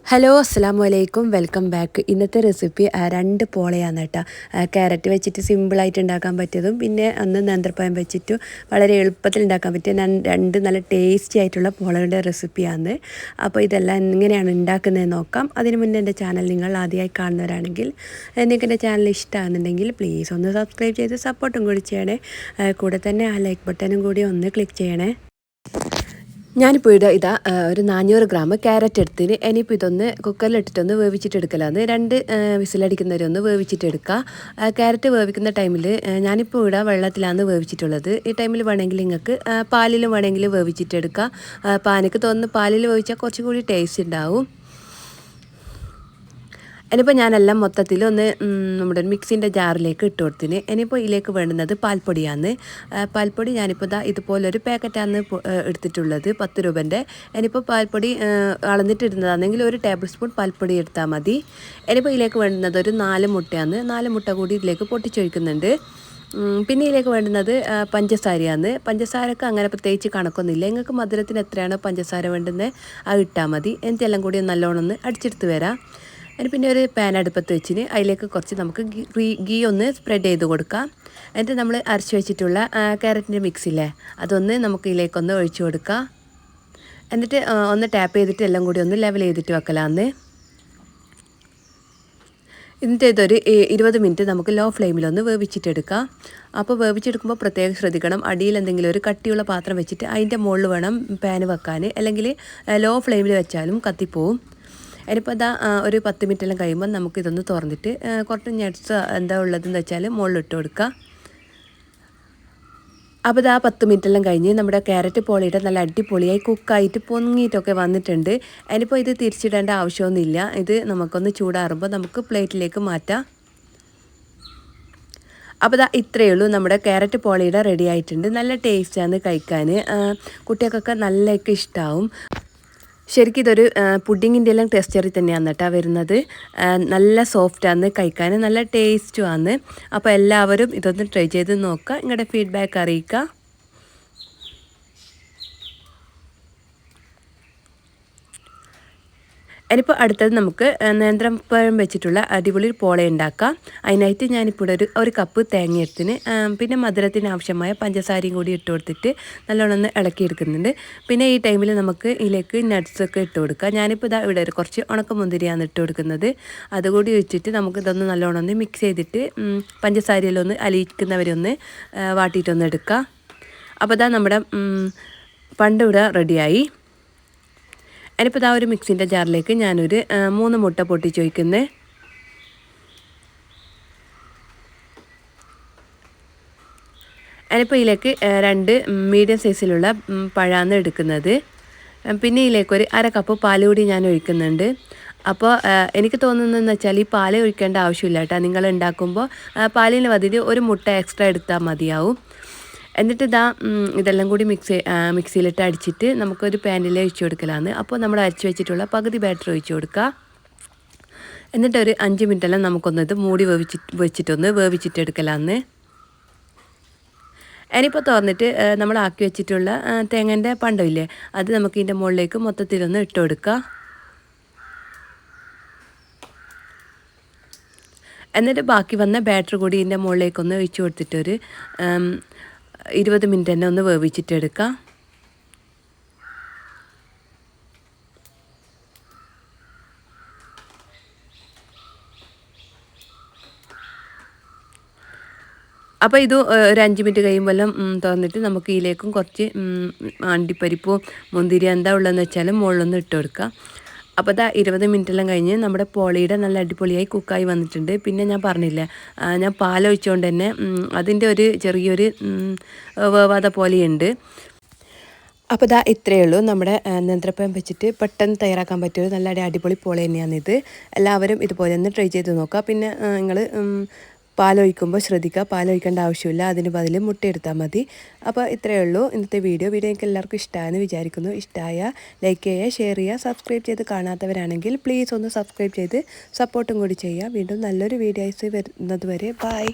Hello അസ്സലാമു അലൈക്കും welcome back. ഇന്നത്തെ റെസിപ്പി രണ്ട് പോളയാണ് കേട്ടോ. ക്യാരറ്റ് വെച്ചിട്ട് സിമ്പിളായിട്ട് ഉണ്ടാക്കാൻ പറ്റിയതും പിന്നെ നേന്ത്രപ്പഴം വെച്ചിട്ട് വളരെ എളുപ്പത്തിൽ ഉണ്ടാക്കാൻ പറ്റിയ രണ്ട് നല്ല ടേസ്റ്റി ആയിട്ടുള്ള പോളയുടെ റെസിപ്പിയാണ്. അപ്പോൾ ഇതെല്ലാം എങ്ങനെയാണ് ഉണ്ടാക്കുന്നതെന്ന് നോക്കാം. അതിന് മുന്നേ എൻ്റെ ചാനൽ നിങ്ങൾ ആദ്യമായി കാണുന്നവരാണെങ്കിൽ നിങ്ങൾക്ക് എൻ്റെ ചാനൽ ഇഷ്ടമാകുന്നുണ്ടെങ്കിൽ പ്ലീസ് ഒന്ന് സബ്സ്ക്രൈബ് ചെയ്ത് സപ്പോർട്ടും കൂടി ചെയ്യണേ. കൂടെ തന്നെ ആ ലൈക്ക് ബട്ടനും കൂടി ഒന്ന് ക്ലിക്ക് ചെയ്യണേ. ഞാനിപ്പോൾ ഇതാ ഒരു 400 ഗ്രാം ക്യാരറ്റ് എടുത്തിന്. ഇനിയിപ്പോൾ ഇതൊന്ന് കുക്കറിലിട്ടിട്ടൊന്ന് വേവിച്ചിട്ടെടുക്കലാണ്. 2 വിസിലടിക്കുന്നവരെ ഒന്ന് വേവിച്ചിട്ടെടുക്കുക. ക്യാരറ്റ് വേവിക്കുന്ന ടൈമിൽ ഞാനിപ്പോൾ ഇവിടെ വെള്ളത്തിലാണ് വേവിച്ചിട്ടുള്ളത്. ഈ ടൈമിൽ വേണമെങ്കിൽ നിങ്ങൾക്ക് പാലിലും വേണമെങ്കിൽ വേവിച്ചിട്ടെടുക്കുക. പാനിക്ക് തോന്നുന്നു പാലിൽ വേവിച്ചാൽ കുറച്ചും കൂടി ടേസ്റ്റ് ഉണ്ടാവും. ഇനിയിപ്പോൾ ഞാനെല്ലാം മൊത്തത്തിൽ ഒന്ന് നമ്മുടെ മിക്സിൻ്റെ ജാറിലേക്ക് ഇട്ട് കൊടുത്തിന്. ഇനിയിപ്പോൾ ഇതിലേക്ക് വേണ്ടുന്നത് പാൽപ്പൊടിയാണ്. പാൽപ്പൊടി ഞാനിപ്പോൾ ഇതുപോലൊരു പാക്കറ്റാണ് എടുത്തിട്ടുള്ളത് 10 രൂപൻ്റെ. ഇനിയിപ്പോൾ പാൽപ്പൊടി അളന്നിട്ട് ഇടുന്നതാണെങ്കിൽ 1 ടേബിൾ സ്പൂൺ പാൽപ്പൊടി എടുത്താൽ മതി. ഇനിയിപ്പോൾ ഇതിലേക്ക് വേണ്ടുന്നത് ഒരു 4 മുട്ടയാണ്. 4 മുട്ട കൂടി ഇതിലേക്ക് പൊട്ടിച്ചൊഴിക്കുന്നുണ്ട്. പിന്നെ ഇതിലേക്ക് വേണ്ടുന്നത് പഞ്ചസാരയാണ്. പഞ്ചസാരക്ക് അങ്ങനെ പ്രത്യേകിച്ച് കണക്കൊന്നുമില്ല. നിങ്ങൾക്ക് മധുരത്തിന് എത്രയാണോ പഞ്ചസാര വേണ്ടുന്നത് അത് ഇട്ടാൽ മതി. എന്നിട്ടെല്ലാം കൂടി നല്ലോണം ഒന്ന് അടിച്ചെടുത്ത് വരാം. അതിന് പിന്നെ ഒരു പാൻ അടുപ്പത്ത് വെച്ചിന് അതിലേക്ക് കുറച്ച് നമുക്ക് ഗീ ഒന്ന് സ്പ്രെഡ് ചെയ്ത് കൊടുക്കാം. എന്നിട്ട് നമ്മൾ അരച്ച് വെച്ചിട്ടുള്ള ക്യാരറ്റിൻ്റെ മിക്സില്ലേ അതൊന്ന് നമുക്ക് ഇതിലേക്കൊന്ന് ഒഴിച്ചു കൊടുക്കാം. എന്നിട്ട് ഒന്ന് ടാപ്പ് ചെയ്തിട്ട് എല്ലാം കൂടി ഒന്ന് ലെവൽ ചെയ്തിട്ട് വെക്കലാന്ന്. എന്നിട്ട് ഇതൊരു 20 മിനിറ്റ് നമുക്ക് ലോ ഫ്ലെയിമിലൊന്ന് വേവിച്ചിട്ടെടുക്കാം. അപ്പോൾ വേവിച്ചെടുക്കുമ്പോൾ പ്രത്യേകം ശ്രദ്ധിക്കണം. അടിയിൽ എന്തെങ്കിലും ഒരു കട്ടിയുള്ള പാത്രം വെച്ചിട്ട് അതിൻ്റെ മുകളിൽ വേണം പാൻ വെക്കാൻ. അല്ലെങ്കിൽ ലോ ഫ്ലെയിമിൽ വെച്ചാലും കത്തിപ്പോവും. ഇനിയിപ്പോൾ ഒരു 10 മിനിറ്റെല്ലാം കഴിയുമ്പോൾ നമുക്കിതൊന്ന് തുറന്നിട്ട് കുറച്ച് നട്ട്സ് എന്താ ഉള്ളതെന്ന് വെച്ചാൽ മുകളിലിട്ട് കൊടുക്കുക. അപ്പോൾ 10 മിനിറ്റെല്ലാം കഴിഞ്ഞ് നമ്മുടെ ക്യാരറ്റ് പോളിയുടെ നല്ല അടിപൊളിയായി കുക്കായിട്ട് പൊങ്ങിയിട്ടൊക്കെ വന്നിട്ടുണ്ട്. ഇനിയിപ്പോൾ ഇത് തിരിച്ചിടേണ്ട ആവശ്യമൊന്നുമില്ല. ഇത് നമുക്കൊന്ന് ചൂടാറുമ്പോൾ നമുക്ക് പ്ലേറ്റിലേക്ക് മാറ്റാം. അപ്പോൾ ഇത്രയേ ഉള്ളൂ, നമ്മുടെ ക്യാരറ്റ് പോളിയുടെ റെഡി ആയിട്ടുണ്ട്. നല്ല ടേസ്റ്റാണ് കഴിക്കാൻ. കുട്ടികൾക്കൊക്കെ നല്ലതൊക്കെ ഇഷ്ടമാവും. ശരിക്കും ഇതൊരു പുഡിങ്ങിൻ്റെ എല്ലാം ടെക്സ്ചറിൽ തന്നെയാണ് കേട്ടോ വരുന്നത്. നല്ല സോഫ്റ്റാണ്, കഴിക്കാൻ നല്ല ടേസ്റ്റുമാണ്. അപ്പോൾ എല്ലാവരും ഇതൊന്ന് ട്രൈ ചെയ്ത് നോക്കുക. നിങ്ങളുടെ ഫീഡ്ബാക്ക് അറിയിക്കുക. ഇനിയിപ്പോൾ അടുത്തത് നമുക്ക് നേന്ത്രപ്പഴം വെച്ചിട്ടുള്ള അടിപൊളി പോള ഉണ്ടാക്കാം. അതിനായിട്ട് ഞാനിപ്പോൾ ഒരു കപ്പ് തേങ്ങ എടുത്തിന്. പിന്നെ മധുരത്തിന് ആവശ്യമായ പഞ്ചസാരയും കൂടി ഇട്ട് കൊടുത്തിട്ട് നല്ലോണം ഒന്ന് ഇളക്കിയെടുക്കുന്നുണ്ട്. പിന്നെ ഈ ടൈമിൽ നമുക്ക് ഇതിലേക്ക് നട്ട്സൊക്കെ ഇട്ട് കൊടുക്കാം. ഞാനിപ്പോൾ ഇവിടെ കുറച്ച് ഉണക്കമുന്തിരിയാണ് ഇട്ട് കൊടുക്കുന്നത്. അതുകൂടി വെച്ചിട്ട് നമുക്ക് ഇതൊന്ന് നല്ലോണം ഒന്ന് മിക്സ് ചെയ്തിട്ട് പഞ്ചസാരയിലൊന്ന് അലിയിക്കുന്നവരെ ഒന്ന് വാട്ടിയിട്ടൊന്ന് എടുക്കാം. അപ്പോൾ നമ്മുടെ പണ്ട് ഇവിടെ റെഡിയായി. ഇനിയിപ്പോൾ ഒരു മിക്സിൻ്റെ ജാറിലേക്ക് ഞാനൊരു 3 മുട്ട പൊട്ടിച്ചൊഴിക്കുന്നത്. ഇനിയിപ്പോൾ ഇതിലേക്ക് 2 മീഡിയം സൈസിലുള്ള പഴമാണ് എടുക്കുന്നത്. പിന്നെ ഇതിലേക്ക് ഒരു 1/2 കപ്പ് പാൽ കൂടി ഞാൻ ഒഴിക്കുന്നുണ്ട്. അപ്പോൾ എനിക്ക് തോന്നുന്നതെന്ന് വെച്ചാൽ ഈ പാൽ ഒഴിക്കേണ്ട ആവശ്യമില്ല കേട്ടോ. നിങ്ങൾ ഉണ്ടാക്കുമ്പോൾ പാലിന് പതിന് ഒരു മുട്ട എക്സ്ട്രാ എടുത്താൽ മതിയാവും. എന്നിട്ട് ഇതെല്ലാം കൂടി മിക്സിയിലിട്ട് അടിച്ചിട്ട് നമുക്കൊരു പാനിൽ ഒഴിച്ച് കൊടുക്കലാണ്. അപ്പോൾ നമ്മൾ അരച്ച് വെച്ചിട്ടുള്ള പകുതി ബാറ്റർ ഒഴിച്ച് കൊടുക്കുക. എന്നിട്ട് ഒരു 5 മിനിറ്റെല്ലാം നമുക്കൊന്നത് മൂടി വെച്ചിട്ടൊന്ന് വേവിച്ചിട്ടെടുക്കലാന്ന്. ഇനിയിപ്പോൾ തുറന്നിട്ട് നമ്മൾ ആക്കി വെച്ചിട്ടുള്ള തേങ്ങൻ്റെ പണ്ടമില്ലേ അത് നമുക്ക് ഇതിൻ്റെ മുകളിലേക്ക് മൊത്തത്തിലൊന്ന് ഇട്ട് കൊടുക്കുക. എന്നിട്ട് ബാക്കി വന്ന ബാറ്റർ കൂടി ഇതിൻ്റെ മുകളിലേക്കൊന്ന് ഒഴിച്ച് കൊടുത്തിട്ടൊരു 20 മിനിറ്റ് തന്നെ ഒന്ന് വേവിച്ചിട്ടെടുക്കാം. അപ്പോൾ ഇത് ഒരു 5 മിനിറ്റ് കഴിയുമ്പോൾ തുറന്നിട്ട് നമുക്ക് ഇതിലേക്കും കുറച്ച് അണ്ടിപ്പരിപ്പും മുന്തിരി എന്താ ഉള്ളതെന്ന് വെച്ചാൽ മുകളിലൊന്ന് ഇട്ട് കൊടുക്കാം. അപ്പോൾ 20 മിനിറ്റെല്ലാം കഴിഞ്ഞ് നമ്മുടെ പോളിയുടെ നല്ല അടിപൊളിയായി കുക്കായി വന്നിട്ടുണ്ട്. പിന്നെ ഞാൻ പറഞ്ഞില്ലേ ഞാൻ പാലൊഴിച്ചുകൊണ്ട് തന്നെ അതിൻ്റെ ഒരു ചെറിയൊരു വേവാത പോലെയുണ്ട്. അപ്പോൾ ഇത്രയേ ഉള്ളൂ, നമ്മുടെ നേന്ത്രപ്പഴം വെച്ചിട്ട് പെട്ടെന്ന് തയ്യാറാക്കാൻ പറ്റിയൊരു നല്ല അടിപൊളി പോള തന്നെയാണിത്. എല്ലാവരും ഇതുപോലെ ഒന്ന് ട്രൈ ചെയ്ത് നോക്കുക. പിന്നെ നിങ്ങൾ പാലൊഴിക്കുമ്പോൾ ശ്രദ്ധിക്കുക, പാലൊഴിക്കേണ്ട ആവശ്യമില്ല, അതിന് ബദൽ മുട്ട എടുത്താൽ മതി. അപ്പോൾ ഇത്രയേ ഉള്ളൂ ഇന്നത്തെ വീഡിയോ എനിക്ക് എല്ലാവർക്കും ഇഷ്ടമായെന്ന് വിചാരിക്കുന്നു. ഇഷ്ടമായ ലൈക്ക് ചെയ്യുക, ഷെയർ ചെയ്യുക, സബ്സ്ക്രൈബ് ചെയ്ത് കാണാത്തവരാണെങ്കിൽ പ്ലീസ് ഒന്ന് സബ്സ്ക്രൈബ് ചെയ്ത് സപ്പോർട്ടും കൂടി ചെയ്യുക. വീണ്ടും നല്ലൊരു വീഡിയോസ് വരുന്നത് വരെ ബൈ.